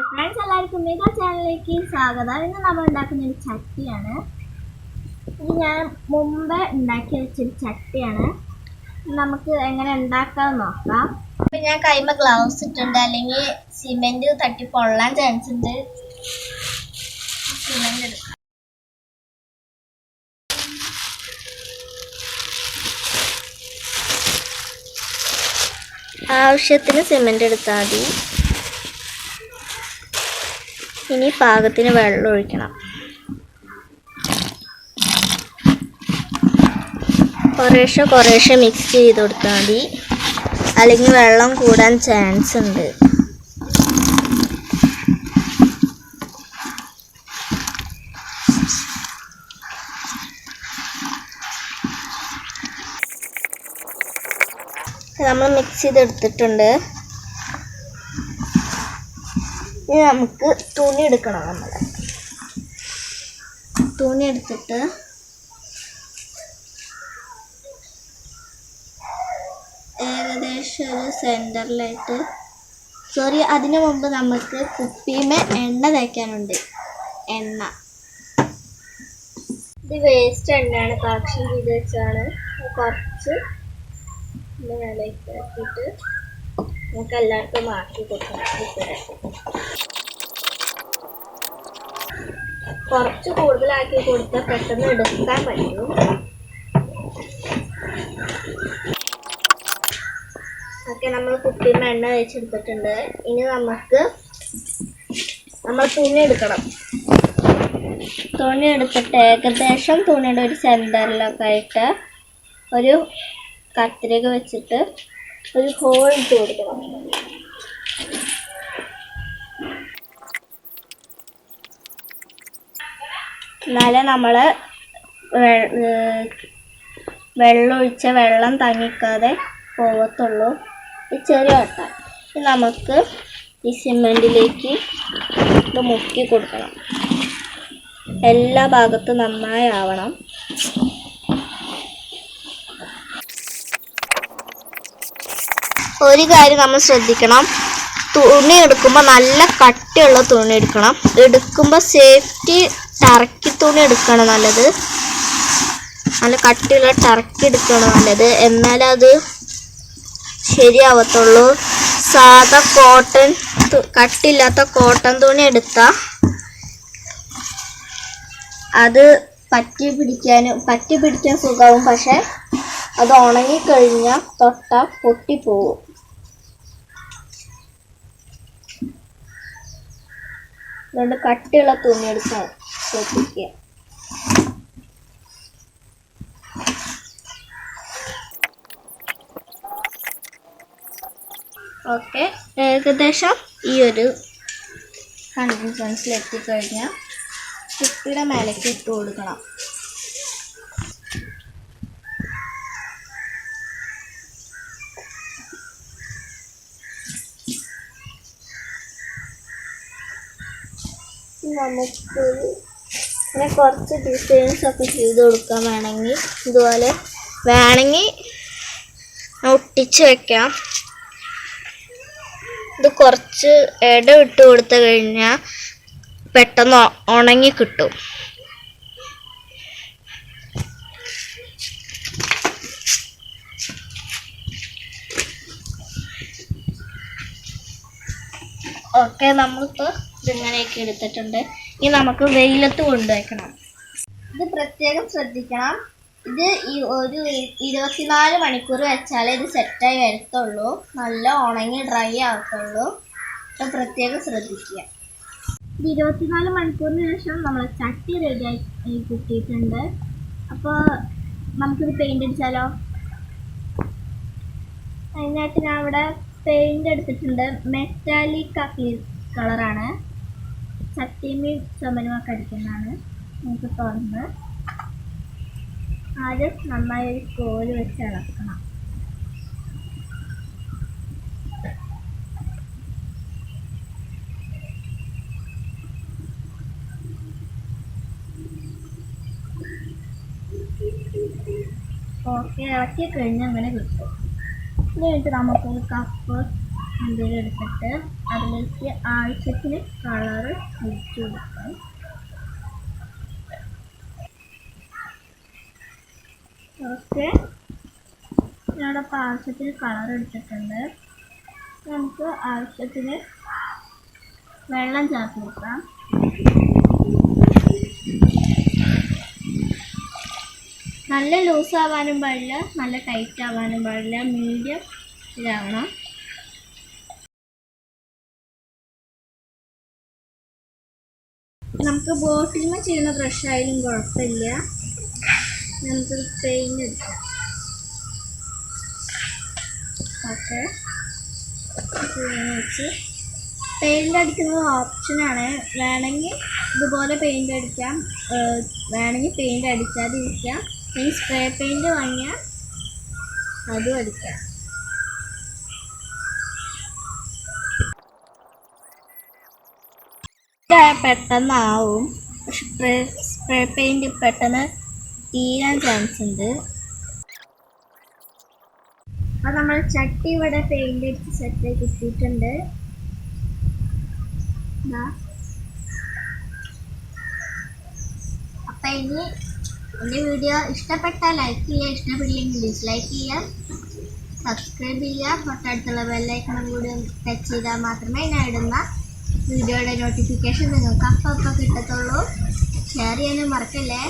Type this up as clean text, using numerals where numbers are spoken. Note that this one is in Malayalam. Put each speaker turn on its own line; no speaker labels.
ഫ്രണ്ട്സ് എല്ലാവർക്കും മെഗാ ചാനലിലേക്ക് സ്വാഗതം. ഇന്ന് നമ്മൾ ഉണ്ടാക്കുന്ന ഒരു ചട്ടിയാണ്. ഇത് ഞാൻ മുമ്പ് ഉണ്ടാക്കി വെച്ചൊരു ചട്ടിയാണ്. നമുക്ക് എങ്ങനെ ഉണ്ടാക്കാമെന്ന് നോക്കാം. അപ്പം ഞാൻ കൈമ ഗ്ലൗസ് ഇട്ടുണ്ട്, അല്ലെങ്കിൽ സിമെന്റ് തട്ടി പൊള്ളാൻ ചാൻസ് ഉണ്ട്. സിമെന്റ് എടുക്കാം. ആവശ്യത്തിന് സിമെന്റ് എടുത്താൽ മതി. ഇനി പാകത്തിന് വെള്ളം ഒഴിക്കണം. കുറേശ്ശെ മിക്സ് ചെയ്ത് കൊടുത്താൽ മതി, അല്ലെങ്കിൽ വെള്ളം കൂടാൻ ചാൻസ് ഉണ്ട്. നമ്മൾ മിക്സ് ചെയ്തെടുത്തിട്ടുണ്ട്. ഇനി നമുക്ക് തുണി എടുക്കണം. തുണി എടുത്തിട്ട് ഏകദേശം ഒരു സെൻറ്ററിലായിട്ട്, അതിനു മുമ്പ് നമുക്ക് കുപ്പിമേ എണ്ണ തേക്കാനുണ്ട്. ഇത് വേസ്റ്റ് എണ്ണയാണ്, കളക്ഷൻ ചെയ്ത് വെച്ചാണ്. കുറച്ച് മേലേക്ക് ആക്കിയിട്ട് നമുക്ക് എല്ലാവർക്കും മാറ്റി കൊടുക്കണം. കുറച്ച് കൂടുതലാക്കി കൊടുത്താൽ പെട്ടെന്ന് എടുക്കാൻ പറ്റും. ഓക്കെ, നമ്മൾ കുപ്പിയിൽ എണ്ണ വെച്ചെടുത്തിട്ടുണ്ട്. ഇനി നമ്മൾ തുണി എടുക്കണം. തുണി എടുത്തിട്ട് ഏകദേശം തുണിയുടെ ഒരു സെൻറ്ററിലൊക്കെ ആയിട്ട് ഒരു കത്രിക വെച്ചിട്ട് ഒരു ഹോൾ ഇട്ട് കൊടുക്കണം. എന്നാലേ നമ്മൾ വെള്ളം തങ്ങിക്കാതെ പോകത്തുള്ളൂ. ഈ ചെറിയ വട്ട നമുക്ക് ഈ സിമെൻറ്റിലേക്ക് ഇത് മുക്കി കൊടുക്കണം. എല്ലാ ഭാഗത്തും നന്നായി ആവണം. ഒരു കാര്യം നമ്മൾ ശ്രദ്ധിക്കണം, തുണി എടുക്കുമ്പോൾ നല്ല കട്ടിയുള്ള തുണി എടുക്കണം. എടുക്കുമ്പോൾ സേഫ്റ്റി ടർക്കി തുണി എടുക്കണം നല്ലത്. നല്ല കട്ടിയുള്ള ടർക്കി എടുക്കണം നല്ലത്, എന്നാലേ അത് ശരിയാവത്തുള്ളൂ. സാധാ കോട്ടൺ കട്ടില്ലാത്ത കോട്ടൺ തുണി എടുത്താൽ അത് പറ്റി പിടിക്കാൻ സുഖമാവും. പക്ഷെ അത് ഉണങ്ങിക്കഴിഞ്ഞാൽ തൊട്ടാൽ പൊട്ടിപ്പോവും. അതുകൊണ്ട് കട്ടിയുള്ള തുണി എടുക്കാൻ ശ്രദ്ധിക്കുക. ഓക്കെ, ഏകദേശം ഈ ഒരു കൺസിസ്റ്റൻസിൽ എത്തിക്കഴിഞ്ഞാൽ കുപ്പിയുടെ മേലേക്ക് ഇട്ട് കൊടുക്കണം. നമുക്ക് ഇങ്ങനെ കുറച്ച് ഡിസൈൻസ് ഒക്കെ ചെയ്ത് കൊടുക്കാൻ ഇതുപോലെ വേണമെങ്കിൽ ഒട്ടിച്ച് വെക്കാം. ഇത് കുറച്ച് ഇട്ട് കൊടുത്തു കഴിഞ്ഞാൽ പെട്ടെന്ന് ഉണങ്ങി കിട്ടും. ഓക്കെ, നമ്മളിപ്പോൾ ഇതിങ്ങനെയൊക്കെ എടുത്തിട്ടുണ്ട്. ഇനി നമുക്ക് വെയിലത്ത് കൊണ്ടുവയ്ക്കണം. ഇത് പ്രത്യേകം ശ്രദ്ധിക്കണം. ഇത് ഒരു 24 മണിക്കൂർ വെച്ചാലേ ഇത് സെറ്റായി വരത്തുള്ളൂ. നല്ല ഉണങ്ങി ഡ്രൈ ആവത്തുള്ളൂ. അപ്പോൾ പ്രത്യേകം ശ്രദ്ധിക്കുക. ഇത് 24 മണിക്കൂറിന് ശേഷം നമ്മൾ ചട്ടി റെഡിയായി കിട്ടിയിട്ടുണ്ട്. അപ്പോൾ നമുക്കിത് പെയിൻ്റ് അടിച്ചാലോ? അതിനായിട്ട് ഞാൻ ഇവിടെ പെയിൻ്റ് എടുത്തിട്ടുണ്ട്. മെറ്റാലിക് കളറാണ്. ചട്ടിയും ചുമരുമൊക്കെ അടിക്കുന്നതാണ്. നമുക്ക് തുറന്ന് ആദ്യം നന്നായി ഒരു കോല് വെച്ച് ഇളക്കണം. ഓക്കെ, ഇളക്കി കഴിഞ്ഞ് അങ്ങനെ കിട്ടും. ഇനി നമുക്കൊരു കപ്പ് എന്തെങ്കിലും എടുത്തിട്ട് അതിലേക്ക് ആവശ്യത്തിന് കളറ് ഒഴിച്ചു കൊടുക്കാം. ഓക്കെ, ഞാനിപ്പോൾ ആവശ്യത്തിന് കളർ എടുത്തിട്ടുണ്ട്. നമുക്ക് ആവശ്യത്തിന് വെള്ളം ചേർത്ത് കൊടുക്കാം. നല്ല ലൂസ് ആവാനും പാടില്ല, നല്ല ടൈറ്റ് ആവാനും പാടില്ല, മീഡിയം ഇതാവണം. നമുക്ക് ബോട്ടിൽ ചെയ്യുന്ന ബ്രഷ് ആയാലും കുഴപ്പമില്ല. നമുക്ക് പെയിന്റ് എടുക്കാം. ഓക്കെ, വെച്ച് പെയിന്റ് അടിക്കുന്നത് ഓപ്ഷനാണ്. വേണമെങ്കിൽ ഇതുപോലെ പെയിന്റ് അടിക്കാം, വേണമെങ്കിൽ പെയിന്റ് അടിക്കാതിരിക്കാം. ഇനി സ്പ്രേ പെയിന്റ് വാങ്ങിയാൽ അതും അടിക്കാം. പെട്ടെന്നാവും, പക്ഷെ സ്പ്രേ പെയിന്റ് പെട്ടെന്ന് തീരാൻ ചാൻസ് ഉണ്ട്. അപ്പോൾ നമ്മൾ ചട്ടി ഇവിടെ പെയിന്റ് അടിച്ച് സെറ്റായി കിട്ടിയിട്ടുണ്ട്. അപ്പം ഇനി എൻ്റെ വീഡിയോ ഇഷ്ടപ്പെട്ടാൽ ലൈക്ക് ചെയ്യുക, ഇഷ്ടപ്പെട്ടില്ലെങ്കിൽ ഡിസ്ലൈക്ക് ചെയ്യുക, സബ്സ്ക്രൈബ് ചെയ്യുക, തൊട്ടടുത്തുള്ള ബെല്ലൈക്കണും കൂടി ടച്ച് ചെയ്താൽ മാത്രമേ ഞാൻ ഇടുന്ന വീഡിയോയുടെ നോട്ടിഫിക്കേഷൻ നിങ്ങൾക്ക് അപ്പം കിട്ടത്തുള്ളൂ. ഷെയർ ചെയ്യാനും മറക്കല്ലേ.